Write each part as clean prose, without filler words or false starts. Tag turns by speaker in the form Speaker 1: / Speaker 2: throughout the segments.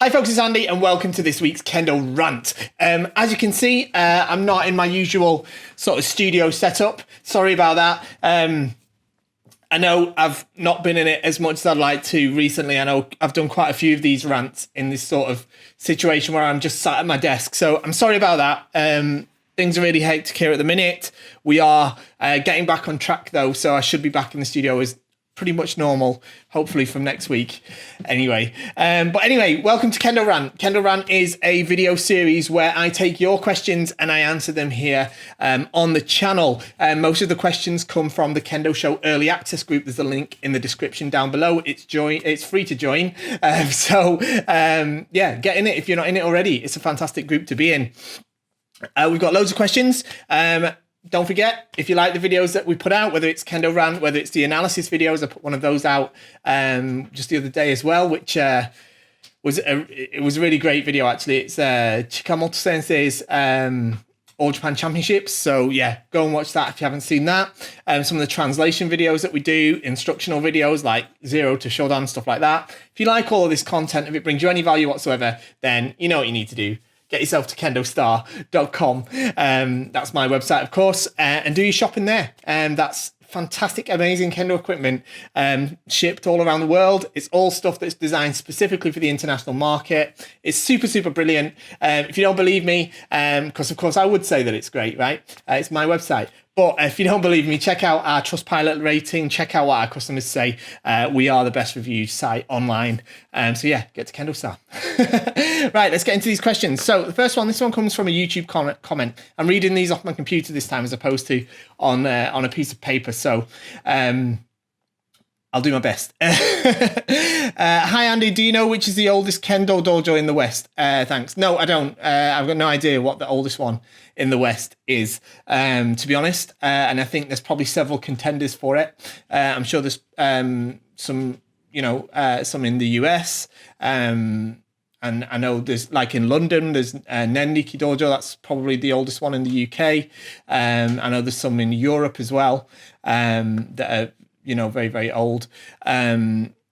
Speaker 1: Hi folks, it's Andy and welcome to this week's Kendo Rant. As you can see, I'm not in my usual sort of studio setup. Sorry about that. I know I've not been in it as much as I'd like to recently. I know I've done quite a few of these rants in this sort of situation where I'm just sat at my desk. So I'm sorry about that. Things are really hectic here at the minute. We are getting back on track though, so I should be back in the studio as pretty much normal, hopefully from next week. But anyway, welcome to Kendo Rant. Kendo Rant is a video series where I take your questions and I answer them here on the channel. Most of the questions come from the Kendo Show Early Access group. There's a link in the description down below. It's free to join. Yeah, get in it if you're not in it already. It's a fantastic group to be in. We've got loads of questions. Don't forget, if you like the videos that we put out, whether it's Kendo Rant, whether it's the analysis videos, I put one of those out just the other day as well, which was a really great video, actually. It's Chikamoto Sensei's All Japan Championships. So yeah, go and watch that if you haven't seen that. Some of the translation videos that we do, instructional videos like Zero to Shodan, stuff like that. If you like all of this content, if it brings you any value whatsoever, then you know what you need to do. Get yourself to KendoStarcom. That's my website, of course, and do your shopping there. That's fantastic, amazing Kendo equipment shipped all around the world. It's all stuff that's designed specifically for the international market. It's super, super brilliant. If you don't believe me, because of course I would say that it's great, right? It's my website. But if you don't believe me, check out our Trustpilot rating. Check out what our customers say. We are the best reviewed site online. So yeah, get to Kendo Star. Right, let's get into these questions. So the first one, this one comes from a YouTube comment. I'm reading these off my computer this time as opposed to on a piece of paper. So I'll do my best. Hi, Andy. Do you know which is the oldest Kendo Dojo in the West? Thanks. No, I don't. I've got no idea what the oldest one in the West is, to be honest. And I think there's probably several contenders for it. I'm sure there's some in the US. And I know there's, like in London, there's Nenniki Dojo. That's probably the oldest one in the UK. I know there's some in Europe as well that are, very, very old.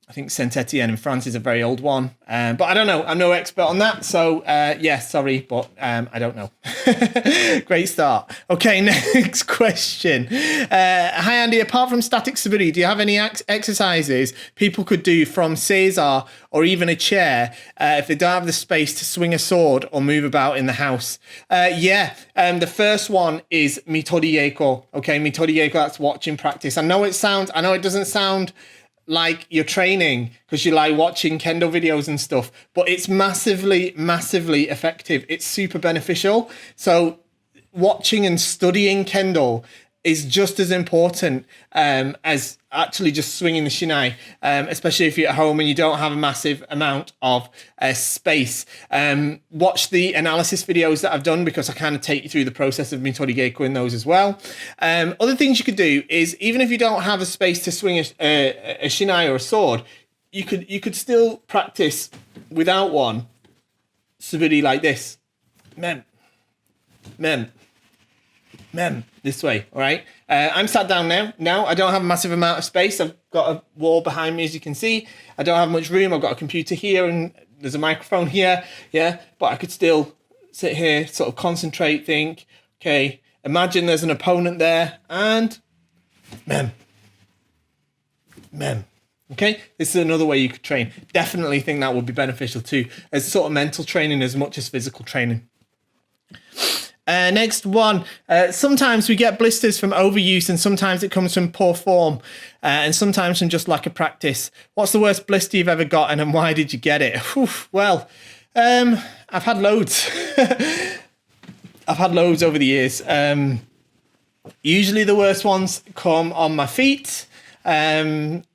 Speaker 1: I think Saint-Etienne in France is a very old one. But I don't know. I'm no expert on that. So, yeah, sorry, but I don't know. Great start. Okay, next question. Hi, Andy. Apart from static stability, do you have any exercises people could do from Caesar or even a chair if they don't have the space to swing a sword or move about in the house? The first one is Mito-Ryu. Okay, Mito-Ryu, that's watching practice. I know it doesn't sound like you're training because you like watching Kendo videos and stuff, but it's massively, massively effective. It's super beneficial. So watching and studying Kendo is just as important as actually just swinging the shinai, especially if you're at home and you don't have a massive amount of space. Watch the analysis videos that I've done because I kind of take you through the process of Mito-Ryu in those as well. Other things you could do is, even if you don't have a space to swing a shinai or a sword, you could still practice without one. Suburi like this. Mem. This way, all right? I'm sat down now. I don't have a massive amount of space. I've got a wall behind me, as you can see. I don't have much room. I've got a computer here and there's a microphone here, yeah? But I could still sit here, sort of concentrate, think, okay, imagine there's an opponent there and mem. Okay, this is another way you could train. Definitely think that would be beneficial too, as sort of mental training as much as physical training. Next one. Sometimes we get blisters from overuse and sometimes it comes from poor form and sometimes from just lack of practice. What's the worst blister you've ever gotten and why did you get it? Well, I've had loads. I've had loads over the years. Usually the worst ones come on my feet and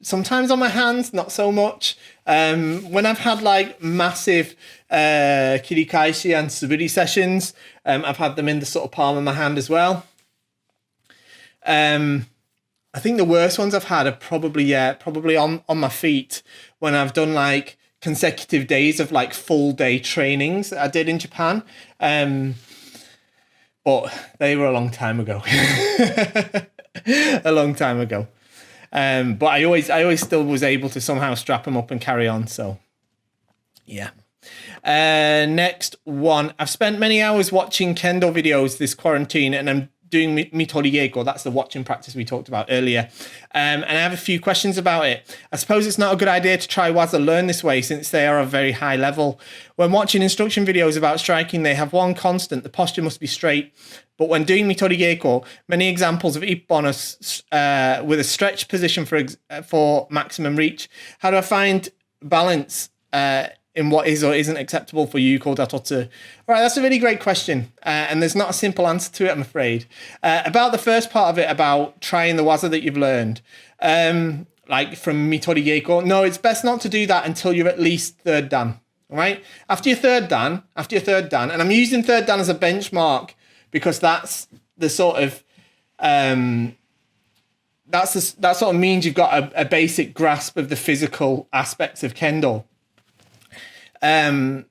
Speaker 1: sometimes on my hands, not so much. When I've had like massive kirikaishi and suburi sessions, I've had them in the sort of palm of my hand as well. I think the worst ones I've had are probably on my feet when I've done like consecutive days of like full day trainings that I did in Japan. But they were a long time ago. A long time ago. But I always still was able to somehow strap them up and carry on. So Yeah. Next one. I've spent many hours watching Kendo videos this quarantine, and I'm doing Nito-Ryu. That's the watching practice we talked about earlier. And I have a few questions about it. I suppose it's not a good idea to try Waza learn this way since they are a very high level. When watching instruction videos about striking, they have one constant: the posture must be straight. But when doing Nito-Ryu, many examples of Ippon with a stretch position for maximum reach. How do I find balance in what is or isn't acceptable for Yuko Datotsu? All right, that's a really great question. And there's not a simple answer to it, I'm afraid. About the first part of it, about trying the waza that you've learned, like from Nito-Ryu, no, it's best not to do that until you're at least third dan. All right? After your third dan, and I'm using third dan as a benchmark because that's the sort of, that sort of means you've got a basic grasp of the physical aspects of Kendo. Then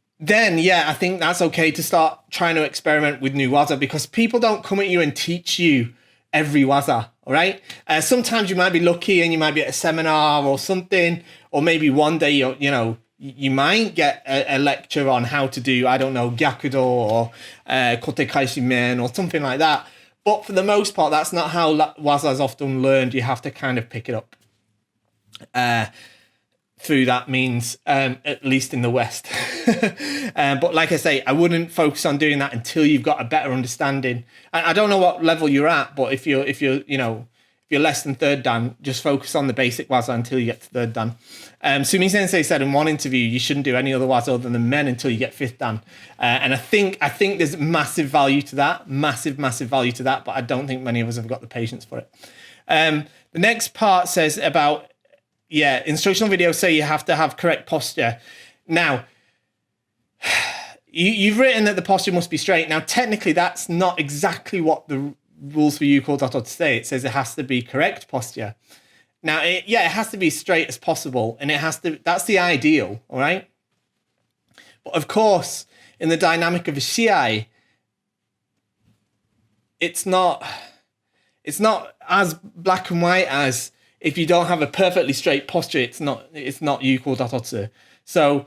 Speaker 1: yeah, I think that's okay to start trying to experiment with new waza, because people don't come at you and teach you every waza, all right? Sometimes you might be lucky and you might be at a seminar or something, or maybe one day you might get a lecture on how to do, I don't know, gyakudo or kote kaishi men or something like that. But for the most part, that's not how waza is often learned. You have to kind of pick it up through that means, at least in the West. But like I say, I wouldn't focus on doing that until you've got a better understanding. I don't know what level you're at, but if you're less than third dan, just focus on the basic waza until you get to third dan. Sumi Sensei said in one interview, you shouldn't do any other waza other than men until you get fifth dan. And I think there's massive value to that, massive value to that, but I don't think many of us have got the patience for it. The next part says about, instructional videos say you have to have correct posture. Now, you've written that the posture must be straight. Now, technically, that's not exactly what the rules for Yuko Datotsu say. It says it has to be correct posture. Now, it has to be straight as possible, and that's the ideal, all right? But of course, in the dynamic of a shiai, it's not as black and white as if you don't have a perfectly straight posture, it's not Yuko Datotsu. So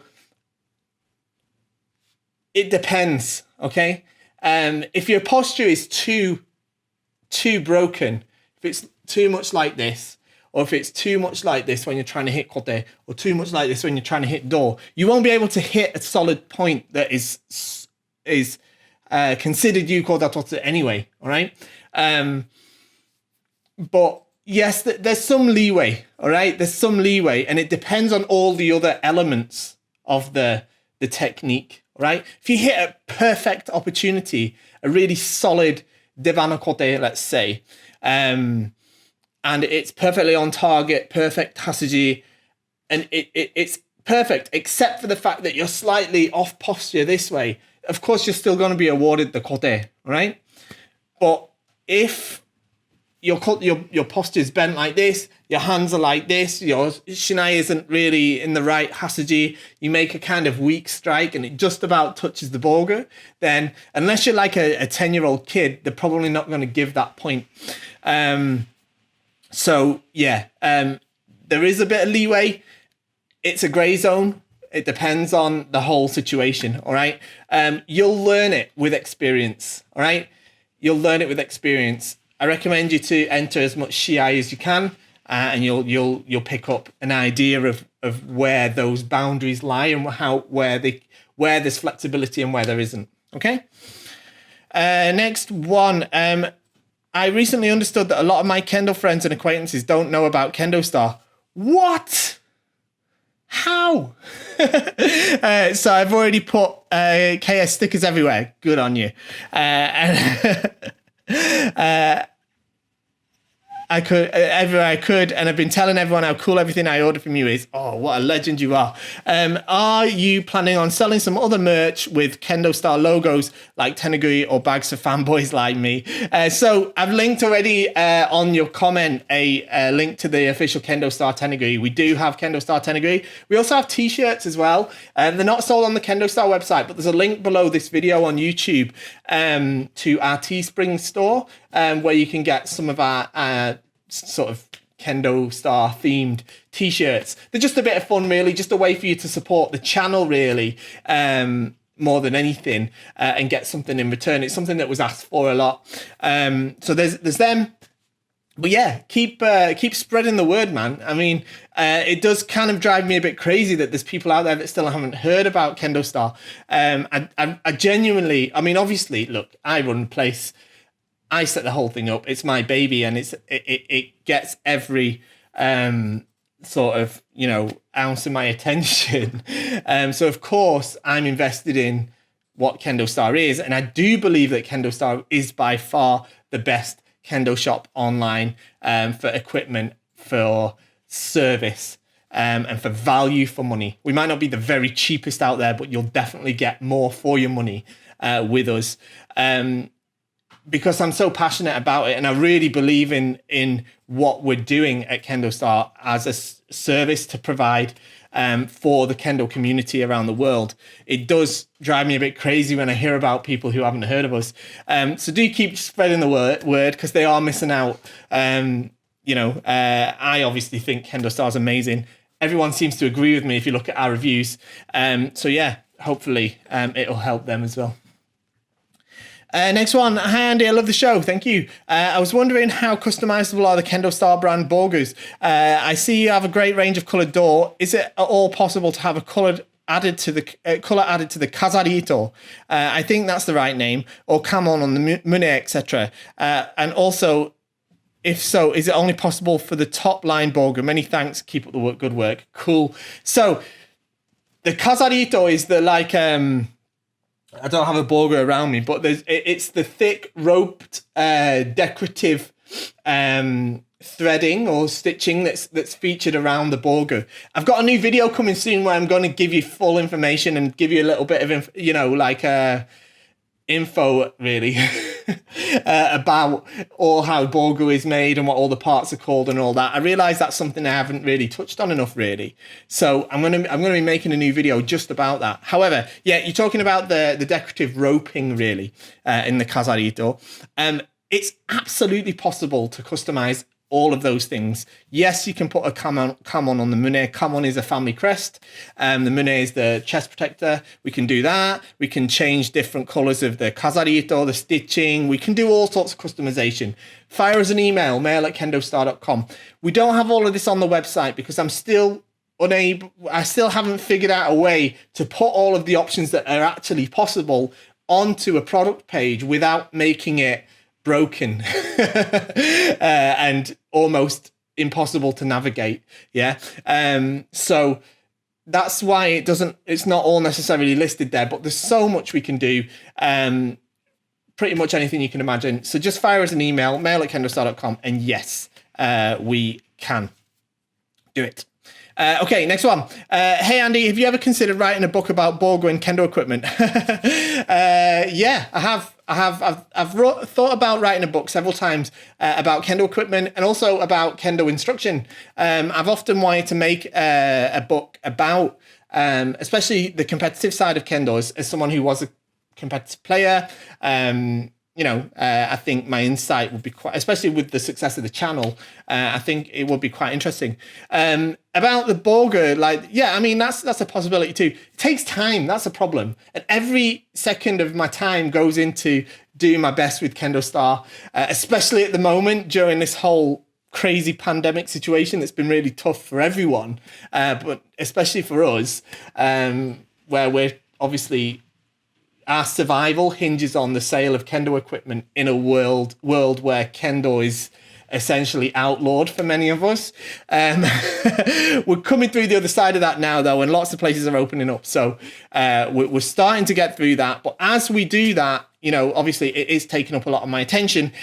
Speaker 1: it depends, okay? If your posture is too broken, if it's too much like this, or if it's too much like this when you're trying to hit kote, or too much like this when you're trying to hit do, you won't be able to hit a solid point that is considered Yuko Datotsu anyway, all right? But yes, there's some leeway, all right? There's some leeway, and it depends on all the other elements of the technique, right? If you hit a perfect opportunity, a really solid devana kote, let's say, and it's perfectly on target, perfect hasuji, and it's perfect, except for the fact that you're slightly off posture this way. Of course, you're still going to be awarded the kote, right? But if your posture is bent like this, your hands are like this, your shinai isn't really in the right hasuji, you make a kind of weak strike and it just about touches the boga, then unless you're like a 10-year-old kid, they're probably not going to give that point. There is a bit of leeway. It's a gray zone. It depends on the whole situation, all right? You'll learn it with experience, all right? You'll learn it with experience. I recommend you to enter as much shiai as you can, and you'll pick up an idea of where those boundaries lie and where there's flexibility and where there isn't. Okay. Next one. I recently understood that a lot of my Kendo friends and acquaintances don't know about Kendo Star. What? How? So I've already put KS stickers everywhere. Good on you. I could everywhere I could, and I've been telling everyone how cool everything I ordered from you is. Oh, what a legend you are! Are you planning on selling some other merch with Kendo Star logos like tenugui or bags for fanboys like me? So I've linked already on your comment a link to the official Kendo Star tenugui. We do have Kendo Star tenugui. We also have t-shirts as well. They're not sold on the Kendo Star website, but there's a link below this video on YouTube to our Teespring store, where you can get some of our sort of Kendo Star themed t-shirts. They're just a bit of fun, really, just a way for you to support the channel, really, more than anything, and get something in return. It's something that was asked for a lot. So there's them. But yeah, keep spreading the word, man. I mean, it does kind of drive me a bit crazy that there's people out there that still haven't heard about Kendo Star. I genuinely, I mean, obviously, look, I run the place. I set the whole thing up. It's my baby, and it gets every sort of, you know, ounce of my attention. So of course, I'm invested in what Kendo Star is, and I do believe that Kendo Star is by far the best Kendo shop online for equipment, for service, and for value for money. We might not be the very cheapest out there, but you'll definitely get more for your money with us, because I'm so passionate about it, and I really believe in what we're doing at Kendo Star as a service to provide for the Kendo community around the world. It does drive me a bit crazy when I hear about people who haven't heard of us. So do keep spreading the word, because they are missing out. You know, I obviously think Kendo Star is amazing. Everyone seems to agree with me if you look at our reviews. So yeah, hopefully it'll help them as well. Next one. Hi, Andy. I love the show. Thank you. I was wondering how customizable are the Kendo Star brand Borgus? I see you have a great range of colored door. Is it at all possible to have a color added to the Kazarito? I think that's the right name, or Kamon on the Mune, etc. And also, if so, is it only possible for the top line Borgu? Many thanks. Keep up the good work. Cool. So the Kazarito is the like I don't have a Borgu around me, but it's the thick roped decorative threading or stitching that's featured around the Borgu. I've got a new video coming soon where I'm going to give you full information and give you a little bit of info really about all how Borgu is made and what all the parts are called and all that. I realize that's something I haven't really touched on enough, really. So I'm gonna be making a new video just about that. However, yeah, you're talking about the decorative roping really in the Kazarito. It's absolutely possible to customize all of those things. Yes, you can put a Kamon on the Mune. Kamon is a family crest. The Mune is the chest protector. We can do that. We can change different colors of the Kazarito, the stitching. We can do all sorts of customization. Fire us an email, mail@KendoStar.com. We don't have all of this on the website because I still haven't figured out a way to put all of the options that are actually possible onto a product page without making it broken and almost impossible to navigate. So that's why it's not all necessarily listed there, but there's so much we can do, pretty much anything you can imagine. So just fire us an email, mail@KendoStar.com, and yes, we can do it. Okay, next one. Hey, Andy, have you ever considered writing a book about Borgu and Kendo equipment? Yeah, I have. I've thought about writing a book several times about Kendo equipment and also about Kendo instruction. I've often wanted to make a book about, especially the competitive side of Kendo, as someone who was a competitive player. I think my insight would be quite, especially with the success of the channel, I think it would be quite interesting. About the Borgu, that's a possibility too. It takes time, that's a problem. And every second of my time goes into doing my best with Kendo Star, especially at the moment during this whole crazy pandemic situation that's been really tough for everyone, but especially for us, where we're obviously, our survival hinges on the sale of Kendo equipment in a world where Kendo is essentially outlawed for many of us. We're coming through the other side of that now, though, and lots of places are opening up. So we're starting to get through that. But as we do that, obviously it is taking up a lot of my attention.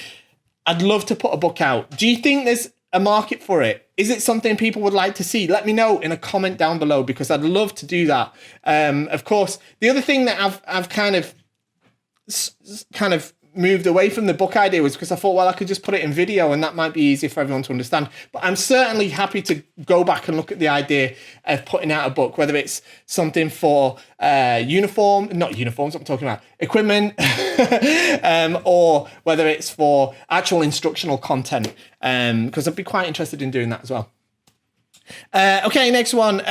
Speaker 1: I'd love to put a book out. Do you think there's a market for it? Is it something people would like to see? Let me know in a comment down below, because I'd love to do that. Of course, the other thing that I've kind of moved away from the book idea was because I thought, well, I could just put it in video and that might be easier for everyone to understand. But I'm certainly happy to go back and look at the idea of putting out a book, whether it's something for not uniforms, I'm talking about equipment, or whether it's for actual instructional content, because I'd be quite interested in doing that as well. Okay, next one.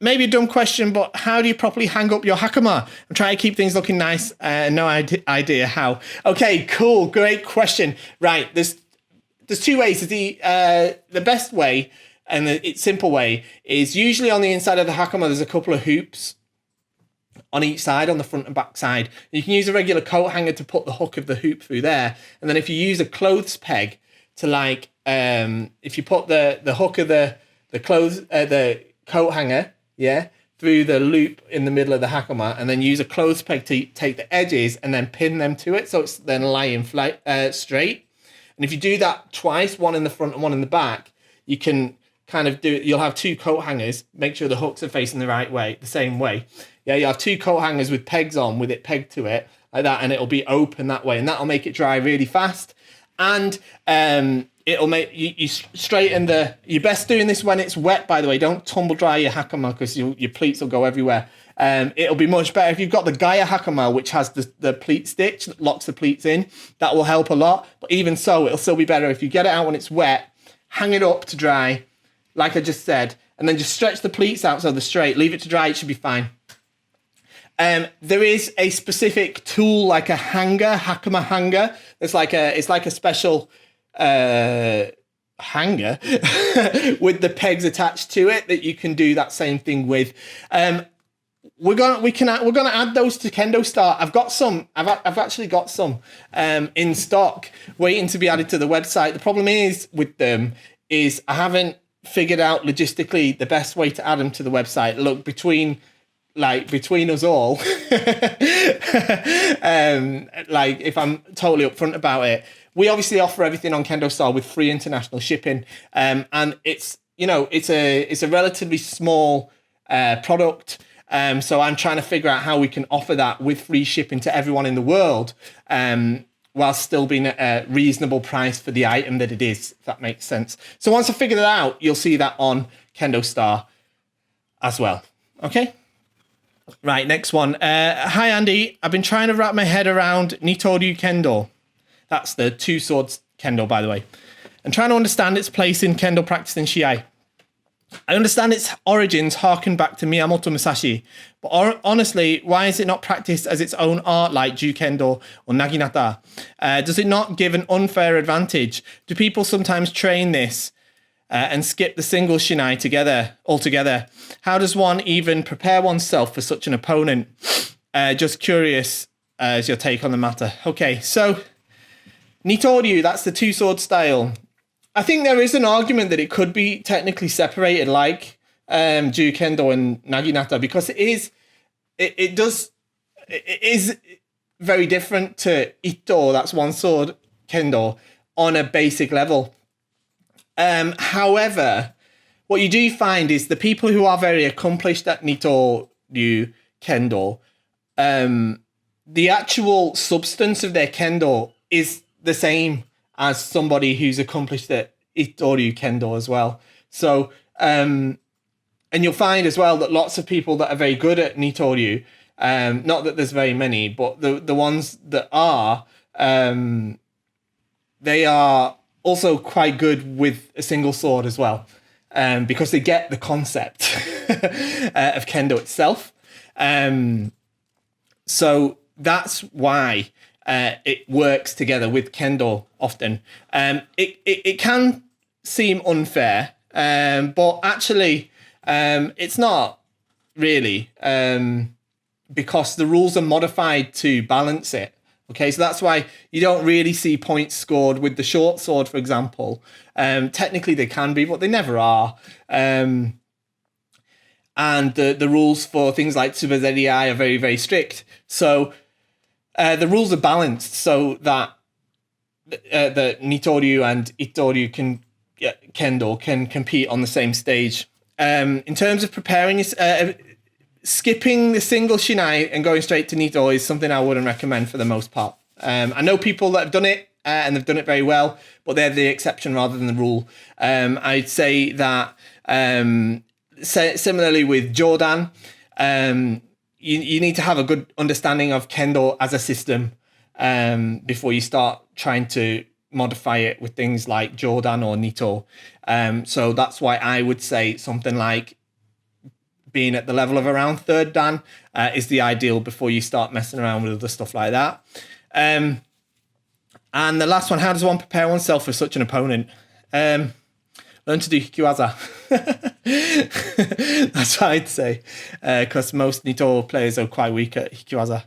Speaker 1: Maybe a dumb question, but how do you properly hang up your hakama? I'm trying to keep things looking nice. No idea how. Okay, cool. Great question. Right, there's two ways. The best way and the simple way is usually on the inside of the hakama, there's a couple of hoops on each side, on the front and back side. You can use a regular coat hanger to put the hook of the hoop through there. And then if you use a clothes peg to if you put the hook of the coat hanger, through the loop in the middle of the hakama, and then use a clothes peg to take the edges and then pin them to it so it's then lying straight. And if you do that twice, one in the front and one in the back, you can kind of you'll have two coat hangers, make sure the hooks are facing the same way. Yeah, you have two coat hangers with pegs on, with it pegged to it like that, and it'll be open that way, and that'll make it dry really fast. And it'll make you straighten you're best doing this when it's wet, by the way. Don't tumble dry your hakama because your pleats will go everywhere. It'll be much better if you've got the Gaia hakama, which has the pleat stitch that locks the pleats in. That will help a lot. But even so, it'll still be better if you get it out when it's wet, hang it up to dry, like I just said, and then just stretch the pleats out so they're straight. Leave it to dry, it should be fine. There is a specific tool, like a hanger, hakama hanger. It's like a special hanger with the pegs attached to it that you can do that same thing with. We're gonna add those to Kendo Star. I've got some. I've actually got some in stock, waiting to be added to the website. The problem is with them is I haven't figured out logistically the best way to add them to the website. Look, between us all, if I'm totally upfront about it, we obviously offer everything on Kendo Star with free international shipping, and it's a relatively small product. So I'm trying to figure out how we can offer that with free shipping to everyone in the world, while still being a reasonable price for the item that it is, if that makes sense. So once I figure that out, you'll see that on Kendo Star as well. Okay? Right, next one. Hi, Andy. I've been trying to wrap my head around Nito-Ryu Kendo. That's the two swords Kendo, by the way. And trying to understand its place in Kendo practice in Shiai. I understand its origins harken back to Miyamoto Musashi, but honestly, why is it not practiced as its own art like Ju-Kendo or Naginata? Does it not give an unfair advantage? Do people sometimes train this and skip the single shinai altogether? How does one even prepare oneself for such an opponent? Just curious as your take on the matter. Okay, so Nito-Ryu, that's the two-sword style. I think there is an argument that it could be technically separated like Ju-Kendo and Naginata, because it is very different to Ito, that's one sword Kendo, on a basic level. However, what you do find is the people who are very accomplished at Nito-Ryu Kendo, the actual substance of their Kendo is the same as somebody who's accomplished at Ito-Ryu Kendo as well. So, and you'll find as well that lots of people that are very good at Nito-Ryu, not that there's very many, but the ones that are, they are also quite good with a single sword as well, because they get the concept of Kendo itself. So that's why it works together with Kendo often. It can seem unfair, but actually it's not really, because the rules are modified to balance it. Okay, so that's why you don't really see points scored with the short sword, for example. Technically they can be, but they never are. And the rules for things like Tsuba Zeri are very, very strict. So the rules are balanced so that the Nito-Ryu and Ito-Ryu Kendo can compete on the same stage. In terms of preparing, skipping the single shinai and going straight to Nito is something I wouldn't recommend for the most part. I know people that have done it and they've done it very well, but they're the exception rather than the rule. I'd say that similarly with Jordan, you need to have a good understanding of Kendo as a system before you start trying to modify it with things like Jordan or Nito. So that's why I would say something like being at the level of around 3rd Dan is the ideal before you start messing around with other stuff like that. And the last one, how does one prepare oneself for such an opponent? Learn to do hikiwaza. That's what I'd say, because most Nito players are quite weak at hikiwaza.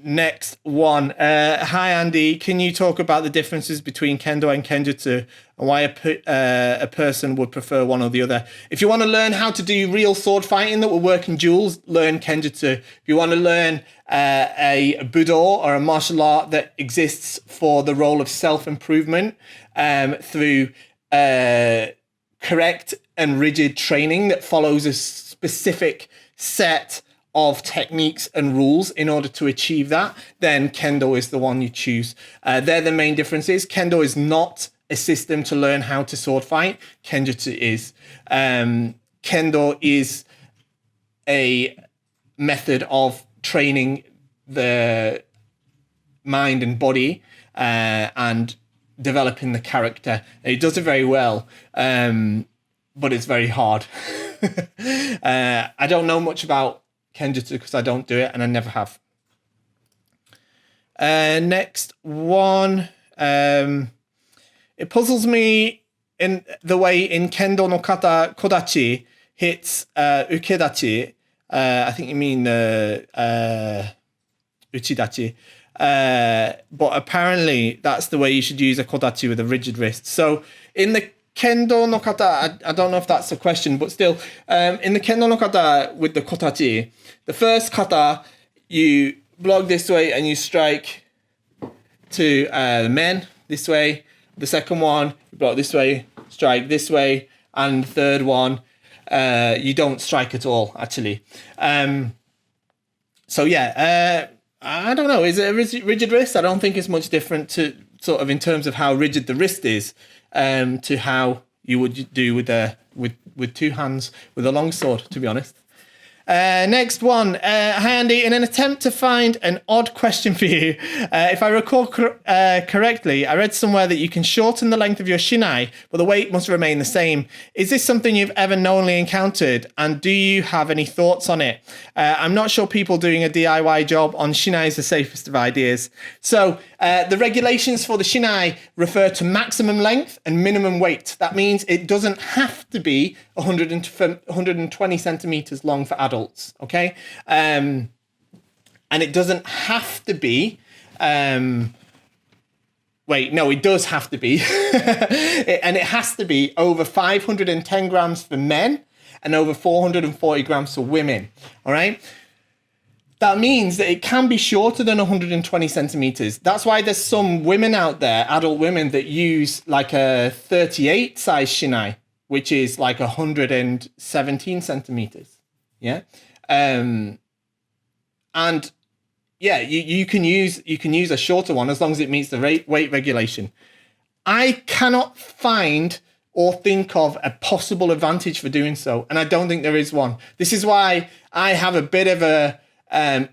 Speaker 1: Next one. Hi, Andy. Can you talk about the differences between Kendo and Kenjutsu and why a person would prefer one or the other? If you want to learn how to do real sword fighting that will work in duels, learn Kenjutsu. If you want to learn a Budo or a martial art that exists for the role of self-improvement through correct and rigid training that follows a specific set of techniques and rules in order to achieve that, then Kendo is the one you choose. They're the main differences. Kendo is not a system to learn how to sword fight. Kenjutsu is. Kendo is a method of training the mind and body and developing the character. It does it very well, but it's very hard. I don't know much about Kenjutsu because I don't do it and I never have. Next one. It puzzles me in the way in Kendo No Kata Kodachi hits Ukedachi. I think you mean Uchidachi. But apparently that's the way you should use a Kodachi with a rigid wrist. So in the Kendo no Kata, I don't know if that's a question, but still, in the Kendo no Kata with the Kotachi, the first kata, you block this way and you strike to the men this way. The second one, you block this way, strike this way. And the third one, you don't strike at all, actually. So yeah, I don't know. Is it a rigid wrist? I don't think it's much different to sort of in terms of how rigid the wrist is to how you would do with two hands with a long sword, to be honest. Next one. Hi, Andy. In an attempt to find an odd question for you, if I recall correctly, I read somewhere that you can shorten the length of your shinai, but the weight must remain the same. Is this something you've ever knowingly encountered? And do you have any thoughts on it? I'm not sure people doing a DIY job on shinai is the safest of ideas. So the regulations for the shinai refer to maximum length and minimum weight. That means it doesn't have to be 120 centimeters long for adults, okay? And it doesn't have to be, it does have to be, and it has to be over 510 grams for men and over 440 grams for women, all right? That means that it can be shorter than 120 centimeters. That's why there's some women out there, adult women, that use like a 38 size shinai, which is like 117 centimeters. Yeah. And yeah, you can use a shorter one as long as it meets the weight regulation. I cannot find or think of a possible advantage for doing so, and I don't think there is one. This is why I have a bit of a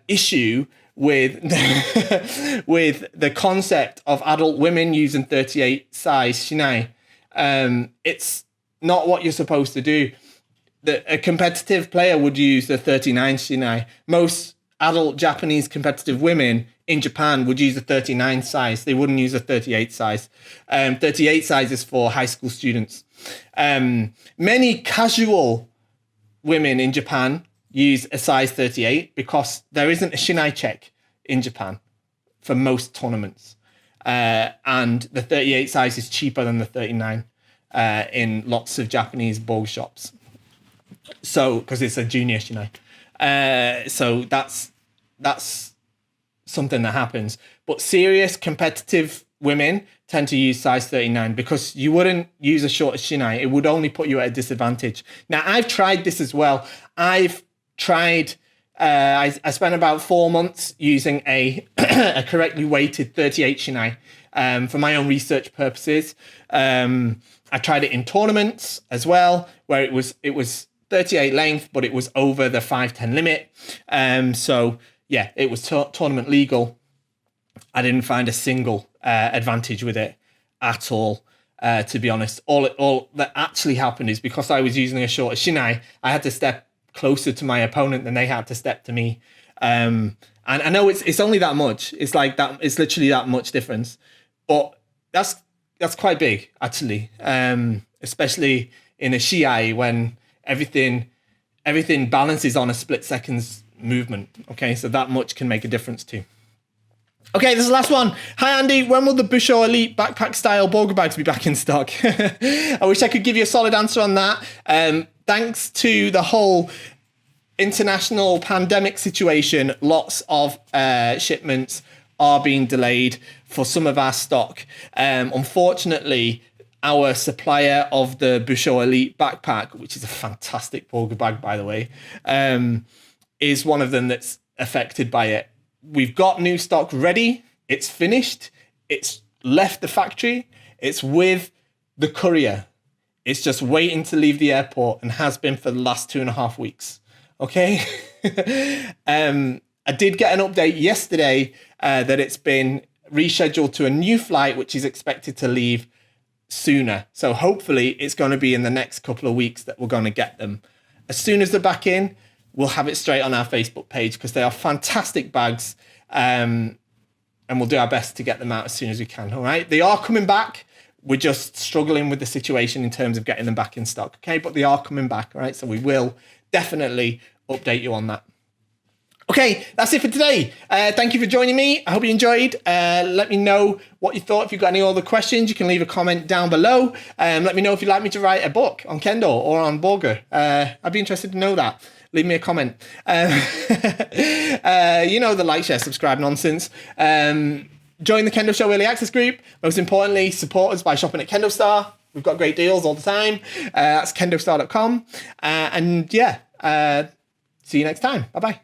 Speaker 1: issue with with the concept of adult women using 38 size shinai. It's not what you're supposed to do. A competitive player would use the 39 shinai. Most adult Japanese competitive women in Japan would use a 39 size. They wouldn't use a 38 size. 38 size is for high school students. Many casual women in Japan use a size 38 because there isn't a shinai check in Japan for most tournaments. And the 38 size is cheaper than the 39 in lots of Japanese bow shops. So, because it's a junior shinai. So that's something that happens. But serious competitive women tend to use size 39 because you wouldn't use a shorter shinai. It would only put you at a disadvantage. Now, I've tried this as well. I've tried I spent about 4 months using a correctly weighted 38 shinai for my own research purposes. I tried it in tournaments as well, where it was 38 length, but it was over the 510 limit. So yeah, it was tournament legal. I didn't find a single advantage with it at all. To be honest, all that actually happened is because I was using a shorter shinai, I had to step closer to my opponent than they had to step to me. And I know it's only that much. It's like that. It's literally that much difference. But that's quite big actually, especially in a shiai when everything balances on a split second's movement. Okay, so that much can make a difference too. Okay, this is the last one. Hi, Andy. When will the Busho Elite backpack style Boga bags be back in stock? I wish I could give you a solid answer on that. Thanks to the whole international pandemic situation, lots of shipments are being delayed for some of our stock. Unfortunately, our supplier of the Busho Elite backpack, which is a fantastic Boga bag, by the way, is one of them that's affected by it. We've got new stock ready. It's finished. It's left the factory. It's with the courier. It's just waiting to leave the airport and has been for the last 2.5 weeks. Okay. I did get an update yesterday that it's been rescheduled to a new flight, which is expected to leave sooner. So hopefully it's going to be in the next couple of weeks that we're going to get them. As soon as they're back in, we'll have it straight on our Facebook page because they are fantastic bags, and we'll do our best to get them out as soon as we can. All right, they are coming back. We're just struggling with the situation in terms of getting them back in stock. Okay, but they are coming back. All right, so we will definitely update you on that. Okay, that's it for today. Thank you for joining me. I hope you enjoyed. Let me know what you thought. If you've got any other questions, you can leave a comment down below. Let me know if you'd like me to write a book on Kendo or on Boga. I'd be interested to know that. Leave me a comment. You know the like, share, subscribe nonsense. Join the Kendo Show Early Access group. Most importantly, support us by shopping at Kendo Star. We've got great deals all the time. That's KendoStarcom. And yeah, see you next time. Bye-bye.